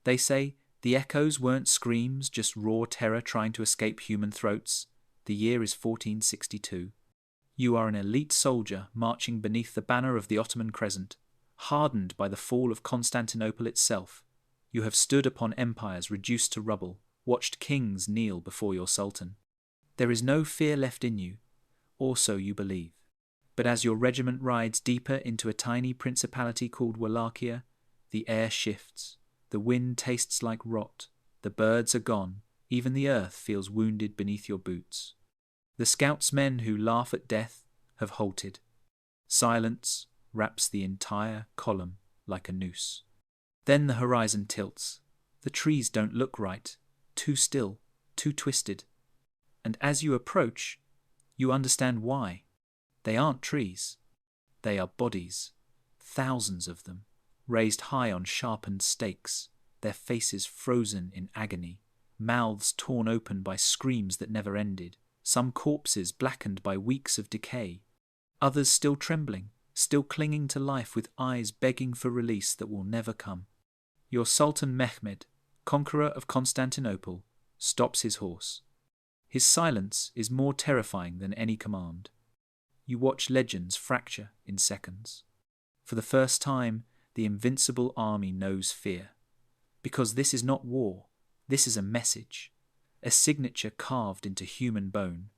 They say the echoes weren't screams, just raw terror trying to escape human throats. The year is 1462. You are an elite soldier marching beneath the banner of the Ottoman crescent, hardened by the fall of Constantinople itself. You have stood upon empires reduced to rubble, watched kings kneel before your sultan. There is no fear left in you, or so you believe. But as your regiment rides deeper into a tiny principality called Wallachia, the air shifts, the wind tastes like rot, the birds are gone, even the earth feels wounded beneath your boots. The scoutsmen who laugh at death have halted. Silence wraps the entire column like a noose. Then the horizon tilts. The trees don't look right, too still, too twisted. And as you approach, you understand why. They aren't trees. They are bodies, thousands of them, raised high on sharpened stakes, their faces frozen in agony, mouths torn open by screams that never ended, some corpses blackened by weeks of decay, others still trembling, still clinging to life with eyes begging for release that will never come. Your Sultan Mehmed, conqueror of Constantinople, stops his horse. His silence is more terrifying than any command. You watch legends fracture in seconds. For the first time, the invincible army knows fear. Because this is not war, this is a message, a signature carved into human bone.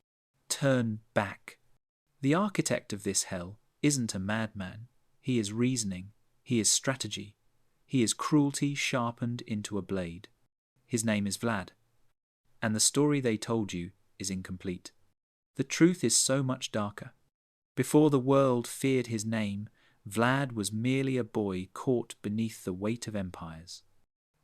Turn back. The architect of this hell isn't a madman. He is reasoning. He is strategy. He is cruelty sharpened into a blade. His name is Vlad. And the story they told you is incomplete. The truth is so much darker. Before the world feared his name, Vlad was merely a boy caught beneath the weight of empires.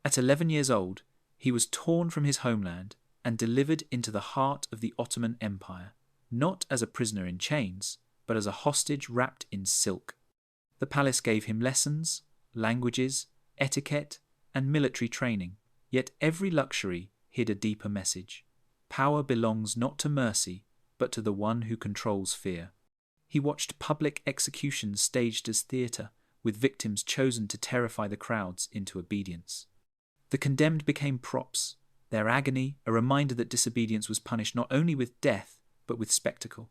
At 11 years old, he was torn from his homeland and delivered into the heart of the Ottoman Empire, not as a prisoner in chains, but as a hostage wrapped in silk. The palace gave him lessons, languages, etiquette, and military training, yet every luxury hid a deeper message. Power belongs not to mercy, but to the one who controls fear. He watched public executions staged as theatre, with victims chosen to terrify the crowds into obedience. The condemned became props, their agony a reminder that disobedience was punished not only with death, but with spectacle.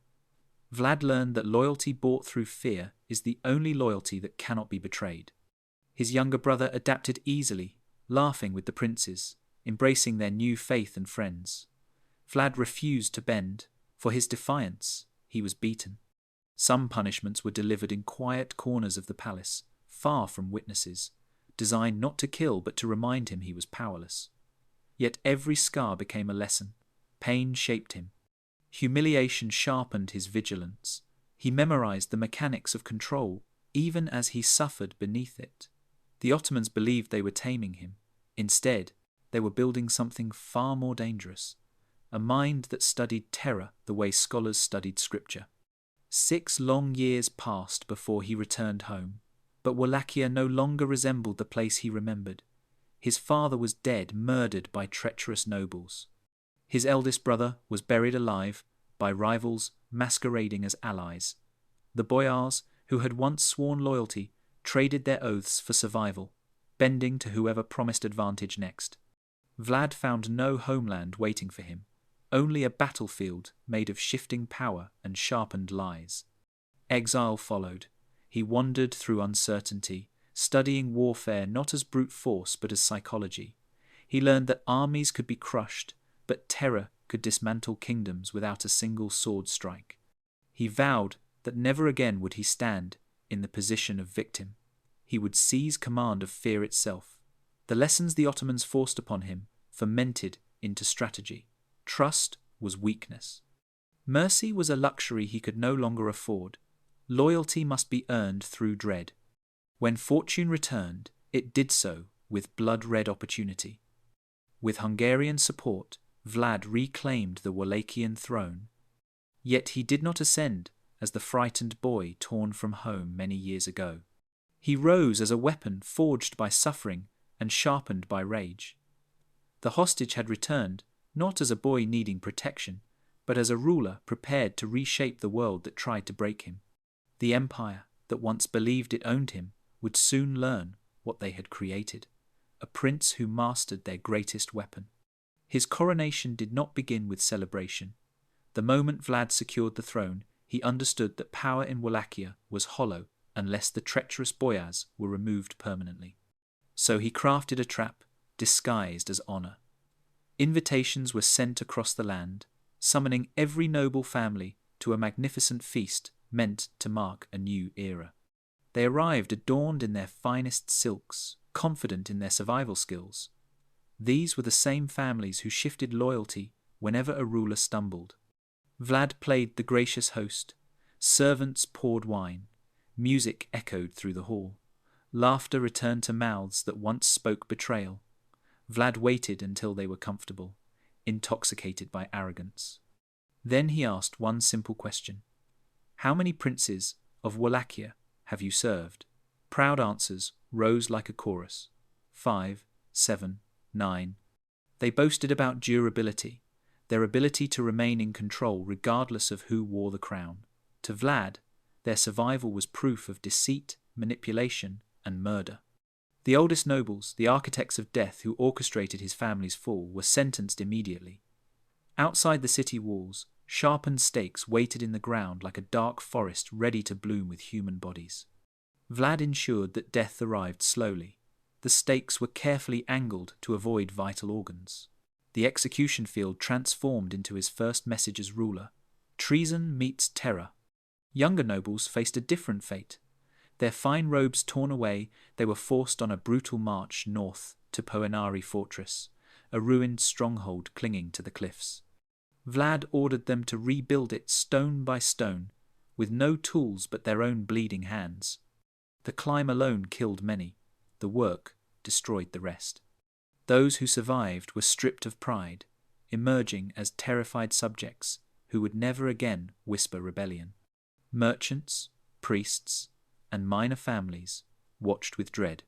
Vlad learned that loyalty bought through fear is the only loyalty that cannot be betrayed. His younger brother adapted easily, laughing with the princes, embracing their new faith and friends. Vlad refused to bend. For his defiance, he was beaten. Some punishments were delivered in quiet corners of the palace, far from witnesses, designed not to kill but to remind him he was powerless. Yet every scar became a lesson. Pain shaped him. Humiliation sharpened his vigilance. He memorized the mechanics of control, even as he suffered beneath it. The Ottomans believed they were taming him. Instead, they were building something far more dangerous. A mind that studied terror the way scholars studied scripture. 6 long years passed before he returned home, but Wallachia no longer resembled the place he remembered. His father was dead, murdered by treacherous nobles. His eldest brother was buried alive by rivals masquerading as allies. The boyars, who had once sworn loyalty, traded their oaths for survival, bending to whoever promised advantage next. Vlad found no homeland waiting for him. Only a battlefield made of shifting power and sharpened lies. Exile followed. He wandered through uncertainty, studying warfare not as brute force but as psychology. He learned that armies could be crushed, but terror could dismantle kingdoms without a single sword strike. He vowed that never again would he stand in the position of victim. He would seize command of fear itself. The lessons the Ottomans forced upon him fermented into strategy. Trust was weakness. Mercy was a luxury he could no longer afford. Loyalty must be earned through dread. When fortune returned, it did so with blood-red opportunity. With Hungarian support, Vlad reclaimed the Wallachian throne. Yet he did not ascend as the frightened boy torn from home many years ago. He rose as a weapon forged by suffering and sharpened by rage. The hostage had returned, not as a boy needing protection, but as a ruler prepared to reshape the world that tried to break him. The empire that once believed it owned him would soon learn what they had created. a prince who mastered their greatest weapon. His coronation did not begin with celebration. The moment Vlad secured the throne, he understood that power in Wallachia was hollow unless the treacherous boyars were removed permanently. So he crafted a trap disguised as honor. Invitations were sent across the land, summoning every noble family to a magnificent feast meant to mark a new era. They arrived adorned in their finest silks, confident in their survival skills. These were the same families who shifted loyalty whenever a ruler stumbled. Vlad played the gracious host. Servants poured wine. Music echoed through the hall. Laughter returned to mouths that once spoke betrayal. Vlad waited until they were comfortable, intoxicated by arrogance. Then he asked one simple question. How many princes of Wallachia have you served? Proud answers rose like a chorus. 5, 7, 9. They boasted about durability, their ability to remain in control regardless of who wore the crown. To Vlad, their survival was proof of deceit, manipulation, and murder. The oldest nobles, the architects of death who orchestrated his family's fall, were sentenced immediately. Outside the city walls, sharpened stakes waited in the ground like a dark forest ready to bloom with human bodies. Vlad ensured that death arrived slowly. The stakes were carefully angled to avoid vital organs. The execution field transformed into his first message as ruler. Treason meets terror. Younger nobles faced a different fate. Their fine robes torn away, they were forced on a brutal march north to Poenari Fortress, a ruined stronghold clinging to the cliffs. Vlad ordered them to rebuild it stone by stone, with no tools but their own bleeding hands. The climb alone killed many. The work destroyed the rest. Those who survived were stripped of pride, emerging as terrified subjects who would never again whisper rebellion. Merchants, priests, and minor families watched with dread.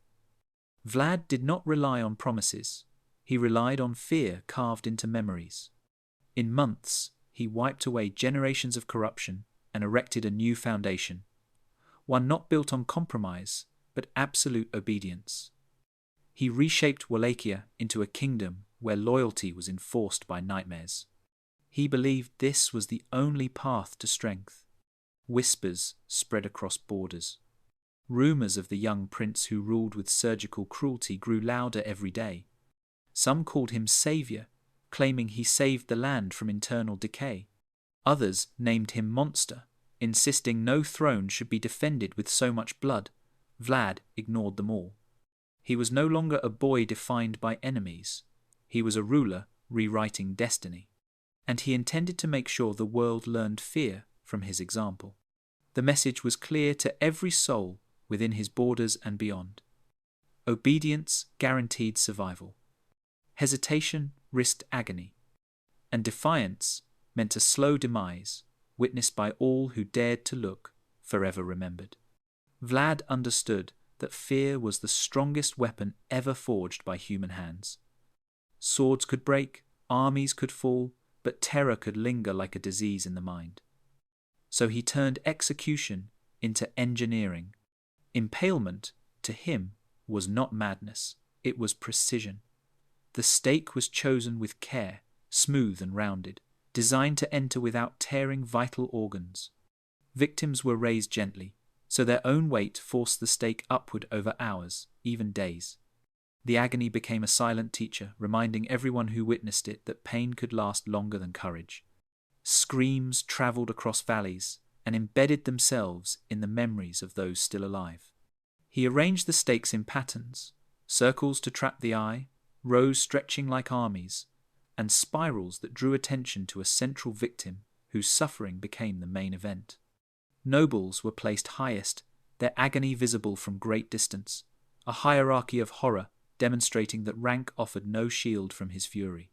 Vlad did not rely on promises. He relied on fear carved into memories. In months, he wiped away generations of corruption and erected a new foundation, one not built on compromise, but absolute obedience. He reshaped Wallachia into a kingdom where loyalty was enforced by nightmares. He believed this was the only path to strength. Whispers spread across borders. Rumors of the young prince who ruled with surgical cruelty grew louder every day. Some called him savior, claiming he saved the land from internal decay. Others named him monster, insisting no throne should be defended with so much blood. Vlad ignored them all. He was no longer a boy defined by enemies. He was a ruler rewriting destiny. And he intended to make sure the world learned fear from his example. The message was clear to every soul within his borders and beyond. Obedience guaranteed survival. Hesitation risked agony. And defiance meant a slow demise, witnessed by all who dared to look, forever remembered. Vlad understood that fear was the strongest weapon ever forged by human hands. Swords could break, armies could fall, but terror could linger like a disease in the mind. So he turned execution into engineering. Impalement, to him, was not madness, it was precision. The stake was chosen with care, smooth and rounded, designed to enter without tearing vital organs. Victims were raised gently, so their own weight forced the stake upward over hours, even days. The agony became a silent teacher, reminding everyone who witnessed it that pain could last longer than courage. Screams travelled across valleys and embedded themselves in the memories of those still alive. He arranged the stakes in patterns, circles to trap the eye, rows stretching like armies, and spirals that drew attention to a central victim whose suffering became the main event. Nobles were placed highest, their agony visible from great distance, a hierarchy of horror demonstrating that rank offered no shield from his fury.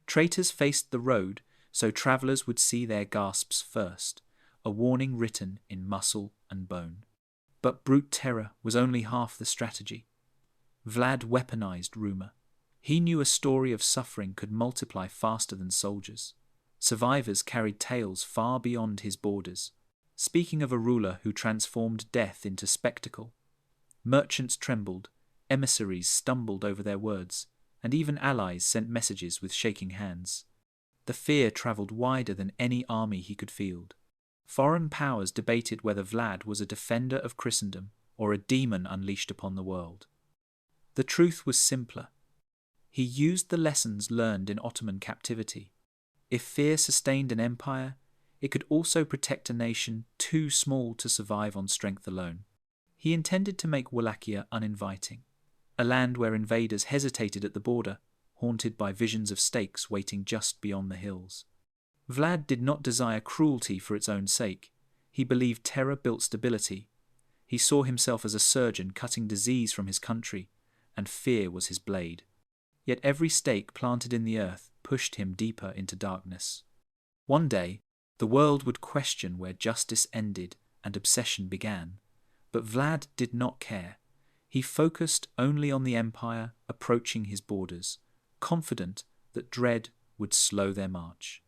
Traitors faced the road so travellers would see their gasps first, a warning written in muscle and bone. But brute terror was only half the strategy. Vlad weaponized rumour. He knew a story of suffering could multiply faster than soldiers. Survivors carried tales far beyond his borders. Speaking of a ruler who transformed death into spectacle, merchants trembled, Emissaries stumbled over their words, and even allies sent messages with shaking hands. The fear travelled wider than any army he could field. Foreign powers debated whether Vlad was a defender of Christendom or a demon unleashed upon the world. The truth was simpler. He used the lessons learned in Ottoman captivity. If fear sustained an empire, it could also protect a nation too small to survive on strength alone. He intended to make Wallachia uninviting, a land where invaders hesitated at the border, haunted by visions of stakes waiting just beyond the hills. Vlad did not desire cruelty for its own sake. He believed terror built stability. He saw himself as a surgeon cutting disease from his country, and fear was his blade. Yet every stake planted in the earth pushed him deeper into darkness. One day, the world would question where justice ended and obsession began. But Vlad did not care. He focused only on the empire approaching his borders, confident that dread would slow their march.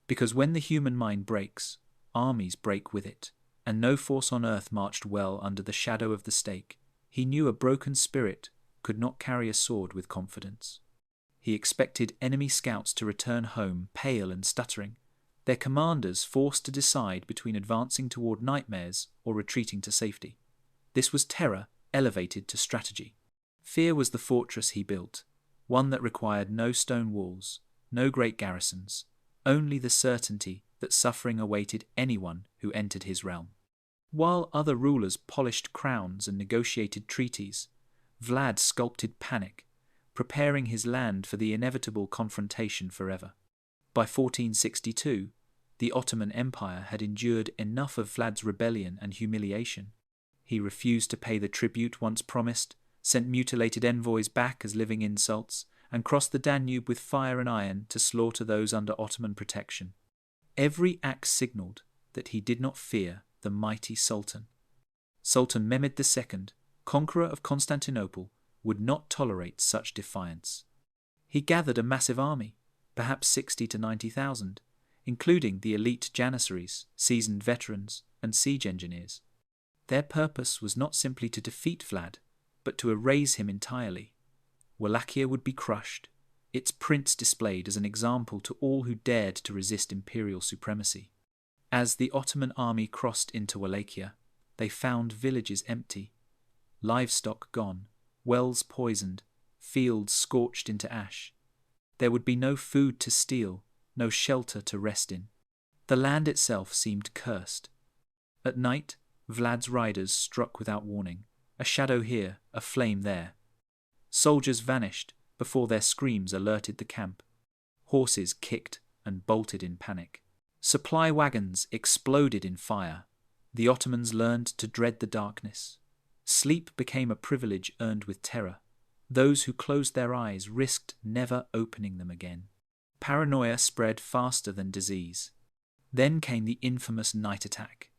Because when the human mind breaks, armies break with it, and no force on earth marched well under the shadow of the stake. He knew a broken spirit could not carry a sword with confidence. He expected enemy scouts to return home pale and stuttering, their commanders forced to decide between advancing toward nightmares or retreating to safety. This was terror elevated to strategy. Fear was the fortress he built, one that required no stone walls, no great garrisons, only the certainty that suffering awaited anyone who entered his realm. While other rulers polished crowns and negotiated treaties, Vlad sculpted panic, preparing his land for the inevitable confrontation forever. By 1462, the Ottoman Empire had endured enough of Vlad's rebellion and humiliation. He refused to pay the tribute once promised, sent mutilated envoys back as living insults, and crossed the Danube with fire and iron to slaughter those under Ottoman protection. Every act signalled that he did not fear the mighty Sultan. Sultan Mehmed II, conqueror of Constantinople, would not tolerate such defiance. He gathered a massive army, perhaps 60 to 90,000, including the elite janissaries, seasoned veterans, and siege engineers. Their purpose was not simply to defeat Vlad, but to erase him entirely. Wallachia would be crushed, its prince displayed as an example to all who dared to resist imperial supremacy. As the Ottoman army crossed into Wallachia, they found villages empty, livestock gone, wells poisoned, fields scorched into ash. There would be no food to steal, no shelter to rest in. The land itself seemed cursed. At night, Vlad's riders struck without warning, a shadow here, a flame there. Soldiers vanished before their screams alerted the camp. Horses kicked and bolted in panic. Supply wagons exploded in fire. The Ottomans learned to dread the darkness. Sleep became a privilege earned with terror. Those who closed their eyes risked never opening them again. Paranoia spread faster than disease. Then came the infamous night attack.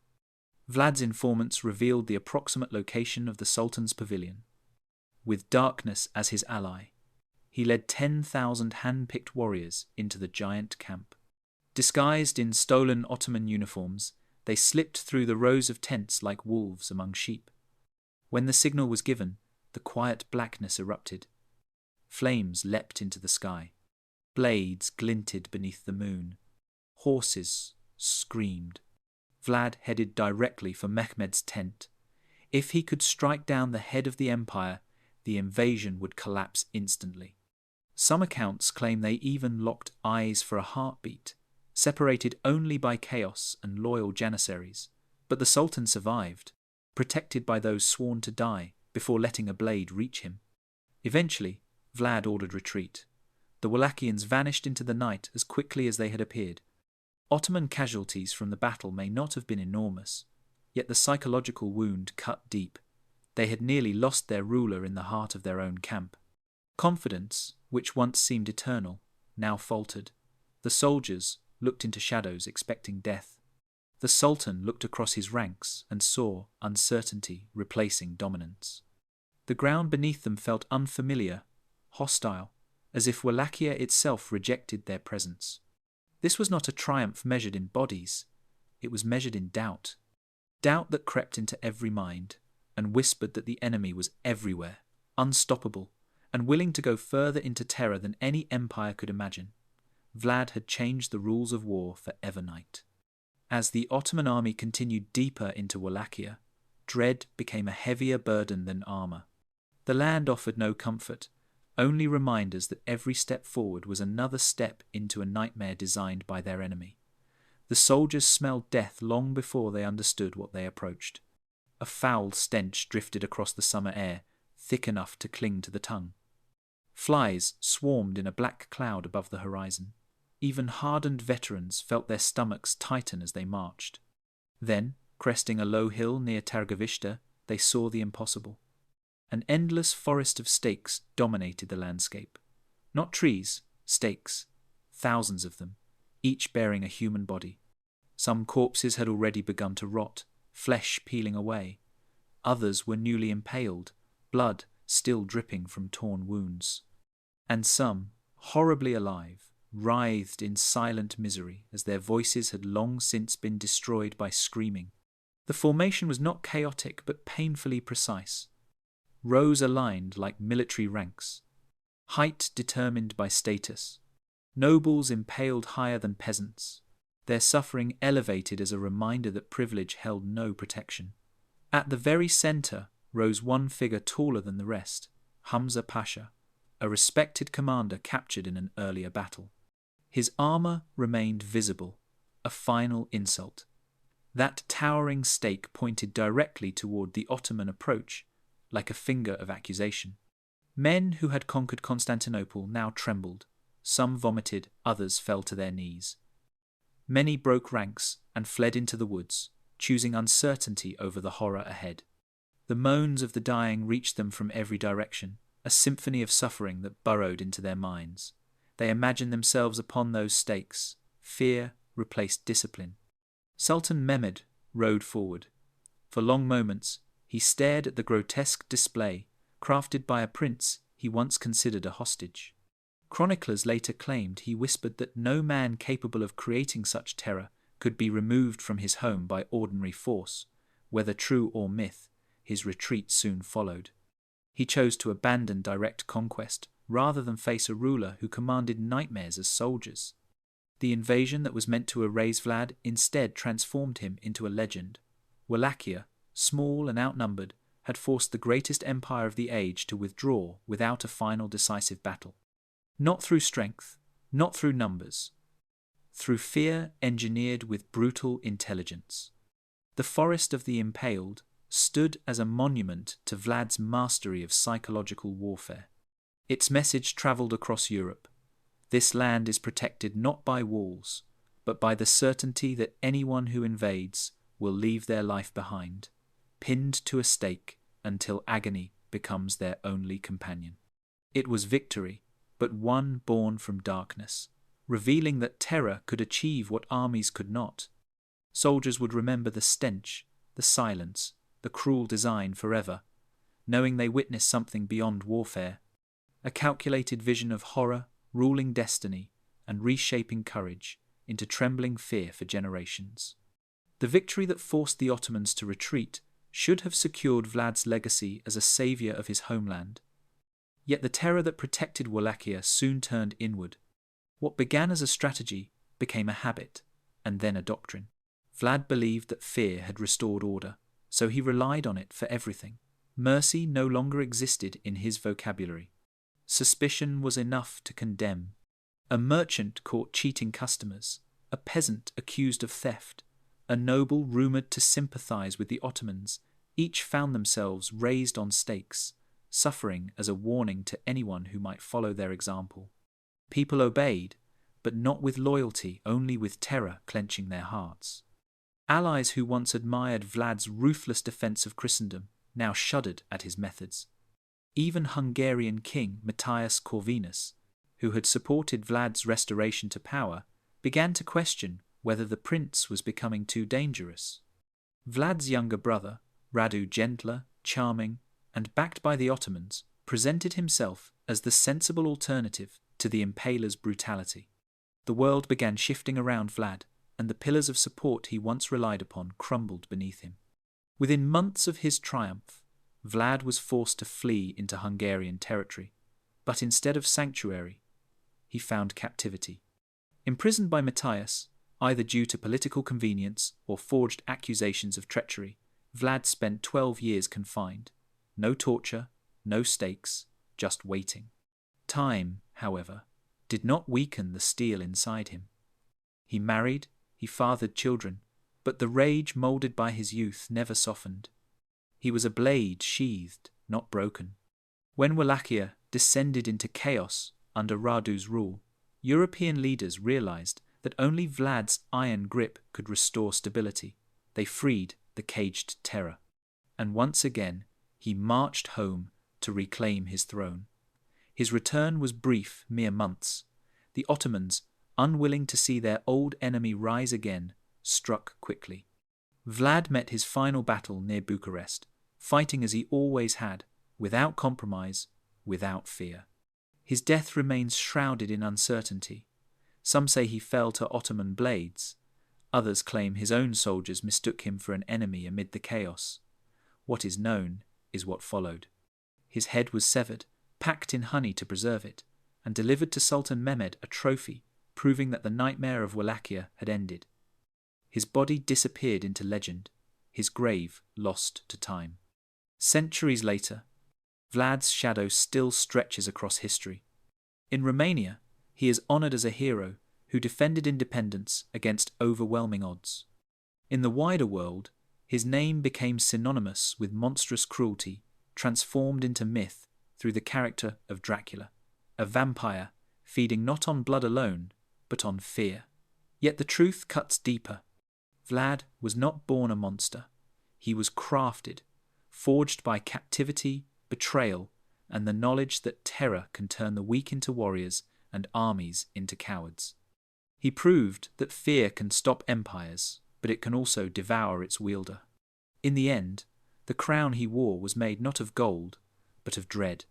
Vlad's informants revealed the approximate location of the Sultan's pavilion. With darkness as his ally, he led 10,000 hand-picked warriors into the giant camp. Disguised in stolen Ottoman uniforms, they slipped through the rows of tents like wolves among sheep. When the signal was given, the quiet blackness erupted. Flames leapt into the sky. Blades glinted beneath the moon. Horses screamed. Vlad headed directly for Mehmed's tent. If he could strike down the head of the empire, the invasion would collapse instantly. Some accounts claim they even locked eyes for a heartbeat, separated only by chaos and loyal janissaries. But the Sultan survived, protected by those sworn to die before letting a blade reach him. Eventually, Vlad ordered retreat. The Wallachians vanished into the night as quickly as they had appeared. Ottoman casualties from the battle may not have been enormous, yet the psychological wound cut deep. They had nearly lost their ruler in the heart of their own camp. Confidence, which once seemed eternal, now faltered. The soldiers looked into shadows expecting death. The Sultan looked across his ranks and saw uncertainty replacing dominance. The ground beneath them felt unfamiliar, hostile, as if Wallachia itself rejected their presence. This was not a triumph measured in bodies, it was measured in doubt. Doubt that crept into every mind and whispered that the enemy was everywhere, unstoppable, and willing to go further into terror than any empire could imagine. Vlad had changed the rules of war for evernight. As the Ottoman army continued deeper into Wallachia, dread became a heavier burden than armor. The land offered no comfort, only reminders that every step forward was another step into a nightmare designed by their enemy. The soldiers smelled death long before they understood what they approached. A foul stench drifted across the summer air, thick enough to cling to the tongue. Flies swarmed in a black cloud above the horizon. Even hardened veterans felt their stomachs tighten as they marched. Then, cresting a low hill near Targovishte, they saw the impossible. An endless forest of stakes dominated the landscape. Not trees, stakes, thousands of them, each bearing a human body. Some corpses had already begun to rot, flesh peeling away. Others were newly impaled, blood still dripping from torn wounds. And some, horribly alive, writhed in silent misery as their voices had long since been destroyed by screaming. The formation was not chaotic but painfully precise. Rows aligned like military ranks. Height determined by status. Nobles impaled higher than peasants. Their suffering elevated as a reminder that privilege held no protection. At the very center rose one figure taller than the rest, Hamza Pasha, a respected commander captured in an earlier battle. His armor remained visible, a final insult. That towering stake pointed directly toward the Ottoman approach, like a finger of accusation. Men who had conquered Constantinople now trembled. Some vomited, others fell to their knees. Many broke ranks and fled into the woods, choosing uncertainty over the horror ahead. The moans of the dying reached them from every direction, a symphony of suffering that burrowed into their minds. They imagined themselves upon those stakes. Fear replaced discipline. Sultan Mehmed rode forward. For long moments, he stared at the grotesque display, crafted by a prince he once considered a hostage. Chroniclers later claimed he whispered that no man capable of creating such terror could be removed from his home by ordinary force. Whether true or myth, his retreat soon followed. He chose to abandon direct conquest rather than face a ruler who commanded nightmares as soldiers. The invasion that was meant to erase Vlad instead transformed him into a legend. Wallachia, small and outnumbered, had forced the greatest empire of the age to withdraw without a final decisive battle. Not through strength, not through numbers, through fear engineered with brutal intelligence. The forest of the impaled stood as a monument to Vlad's mastery of psychological warfare. Its message travelled across Europe. This land is protected not by walls, but by the certainty that anyone who invades will leave their life behind, pinned to a stake until agony becomes their only companion. It was victory, but one born from darkness, revealing that terror could achieve what armies could not. Soldiers would remember the stench, the silence, the cruel design forever, knowing they witnessed something beyond warfare, a calculated vision of horror, ruling destiny, and reshaping courage into trembling fear for generations. The victory that forced the Ottomans to retreat should have secured Vlad's legacy as a saviour of his homeland. Yet the terror that protected Wallachia soon turned inward. What began as a strategy became a habit, and then a doctrine. Vlad believed that fear had restored order, so he relied on it for everything. Mercy no longer existed in his vocabulary. Suspicion was enough to condemn. A merchant caught cheating customers, a peasant accused of theft, a noble rumoured to sympathise with the Ottomans, each found themselves raised on stakes, suffering as a warning to anyone who might follow their example. People obeyed, but not with loyalty, only with terror clenching their hearts. Allies who once admired Vlad's ruthless defence of Christendom now shuddered at his methods. Even Hungarian king Matthias Corvinus, who had supported Vlad's restoration to power, began to question whether the prince was becoming too dangerous. Vlad's younger brother, Radu, gentler, charming, and backed by the Ottomans, presented himself as the sensible alternative to the Impaler's brutality. The world began shifting around Vlad, and the pillars of support he once relied upon crumbled beneath him. Within months of his triumph, Vlad was forced to flee into Hungarian territory, but instead of sanctuary, he found captivity. Imprisoned by Matthias, either due to political convenience or forged accusations of treachery, Vlad spent 12 years confined. No torture, no stakes, just waiting. Time, however, did not weaken the steel inside him. He married, he fathered children, but the rage moulded by his youth never softened. He was a blade sheathed, not broken. When Wallachia descended into chaos under Radu's rule, European leaders realized that only Vlad's iron grip could restore stability. They freed the caged terror. And once again, he marched home to reclaim his throne. His return was brief, mere months. The Ottomans, unwilling to see their old enemy rise again, struck quickly. Vlad met his final battle near Bucharest, fighting as he always had, without compromise, without fear. His death remains shrouded in uncertainty. Some say he fell to Ottoman blades. Others claim his own soldiers mistook him for an enemy amid the chaos. What is known is what followed. His head was severed, packed in honey to preserve it, and delivered to Sultan Mehmed a trophy, proving that the nightmare of Wallachia had ended. His body disappeared into legend, his grave lost to time. Centuries later, Vlad's shadow still stretches across history. In Romania, he is honoured as a hero who defended independence against overwhelming odds. In the wider world, his name became synonymous with monstrous cruelty, transformed into myth through the character of Dracula, a vampire feeding not on blood alone, but on fear. Yet the truth cuts deeper. Vlad was not born a monster. He was crafted, forged by captivity, betrayal, and the knowledge that terror can turn the weak into warriors and armies into cowards. He proved that fear can stop empires, but it can also devour its wielder. In the end, the crown he wore was made not of gold, but of dread.